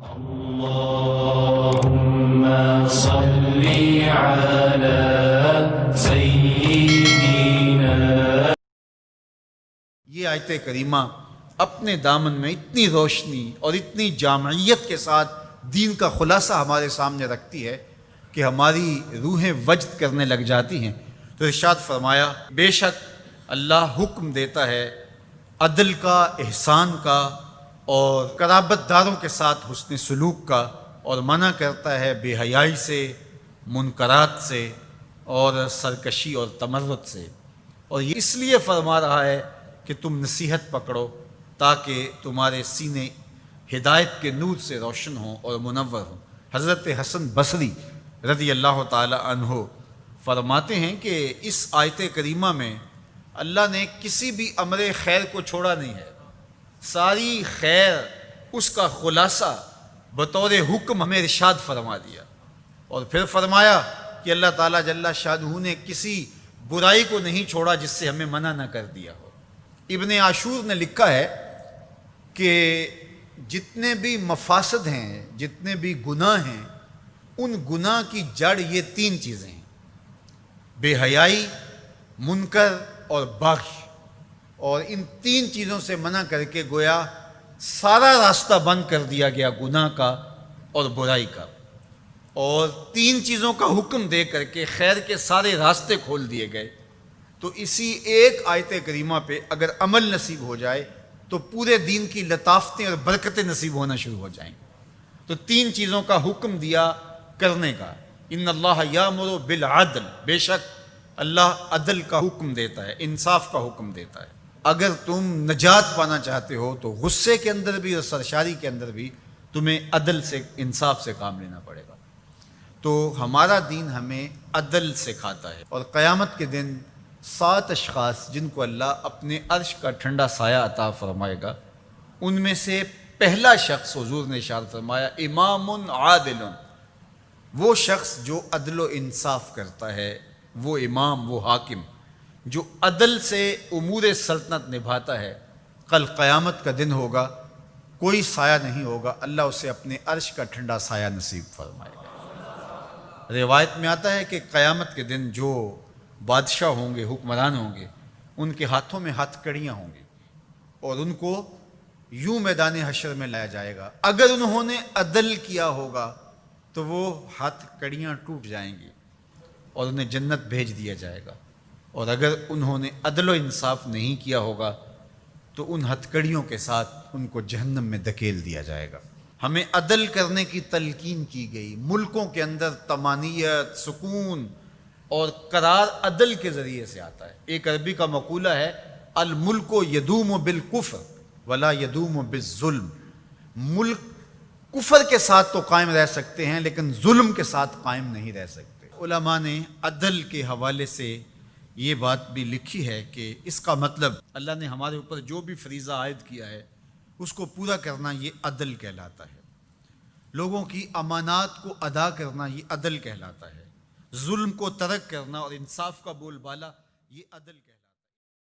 اللهم صل على سيدنا. یہ آیت کریمہ اپنے دامن میں اتنی روشنی اور اتنی جامعیت کے ساتھ دین کا خلاصہ ہمارے سامنے رکھتی ہے کہ ہماری روحیں وجد کرنے لگ جاتی ہیں. تو ارشاد فرمایا بے شک اللہ حکم دیتا ہے عدل کا، احسان کا اور قرابت داروں کے ساتھ حسن سلوک کا، اور منع کرتا ہے بے حیائی سے، منکرات سے اور سرکشی اور تمرد سے. اور یہ اس لیے فرما رہا ہے کہ تم نصیحت پکڑو تاکہ تمہارے سینے ہدایت کے نور سے روشن ہوں اور منور ہوں. حضرت حسن بصری رضی اللہ تعالی عنہ فرماتے ہیں کہ اس آیت کریمہ میں اللہ نے کسی بھی امر خیر کو چھوڑا نہیں ہے. ساری خیر اس کا خلاصہ بطور حکم ہمیں ارشاد فرما دیا، اور پھر فرمایا کہ اللہ تعالیٰ جل شانہ نے کسی برائی کو نہیں چھوڑا جس سے ہمیں منع نہ کر دیا ہو. ابن عاشور نے لکھا ہے کہ جتنے بھی مفاسد ہیں، جتنے بھی گناہ ہیں، ان گناہ کی جڑ یہ تین چیزیں ہیں: بے حیائی، منکر اور بغی. اور ان تین چیزوں سے منع کر کے گویا سارا راستہ بند کر دیا گیا گناہ کا اور برائی کا، اور تین چیزوں کا حکم دے کر کے خیر کے سارے راستے کھول دیے گئے. تو اسی ایک آیت کریمہ پہ اگر عمل نصیب ہو جائے تو پورے دین کی لطافتیں اور برکتیں نصیب ہونا شروع ہو جائیں. تو تین چیزوں کا حکم دیا کرنے کا: ان اللہ یامر بالعدل، بے شک اللہ عدل کا حکم دیتا ہے، انصاف کا حکم دیتا ہے. اگر تم نجات پانا چاہتے ہو تو غصے کے اندر بھی اور سرشاری کے اندر بھی تمہیں عدل سے، انصاف سے کام لینا پڑے گا. تو ہمارا دین ہمیں عدل سکھاتا ہے. اور قیامت کے دن 7 اشخاص جن کو اللہ اپنے عرش کا ٹھنڈا سایہ عطا فرمائے گا، ان میں سے پہلا شخص حضور نے ارشاد فرمایا امام عادل، وہ شخص جو عدل و انصاف کرتا ہے، وہ امام، وہ حاکم جو عدل سے امور سلطنت نبھاتا ہے. کل قیامت کا دن ہوگا، کوئی سایہ نہیں ہوگا، اللہ اسے اپنے عرش کا ٹھنڈا سایہ نصیب فرمائے گا. روایت میں آتا ہے کہ قیامت کے دن جو بادشاہ ہوں گے، حکمران ہوں گے، ان کے ہاتھوں میں ہتھ کڑیاں ہوں گی، اور ان کو یوں میدان حشر میں لایا جائے گا. اگر انہوں نے عدل کیا ہوگا تو وہ ہاتھ کڑیاں ٹوٹ جائیں گی اور انہیں جنت بھیج دیا جائے گا، اور اگر انہوں نے عدل و انصاف نہیں کیا ہوگا تو ان ہتھ کڑیوں کے ساتھ ان کو جہنم میں دھکیل دیا جائے گا. ہمیں عدل کرنے کی تلقین کی گئی. ملکوں کے اندر طمانینت، سکون اور قرار عدل کے ذریعے سے آتا ہے. ایک عربی کا مقولہ ہے الملک یدوم بالکفر ولا یدوم بالظلم. ملک کفر کے ساتھ تو قائم رہ سکتے ہیں لیکن ظلم کے ساتھ قائم نہیں رہ سکتے. علماء نے عدل کے حوالے سے یہ بات بھی لکھی ہے کہ اس کا مطلب اللہ نے ہمارے اوپر جو بھی فریضہ عائد کیا ہے اس کو پورا کرنا یہ عدل کہلاتا ہے. لوگوں کی امانات کو ادا کرنا یہ عدل کہلاتا ہے. ظلم کو ترک کرنا اور انصاف کا بول بالا یہ عدل کہلاتا ہے.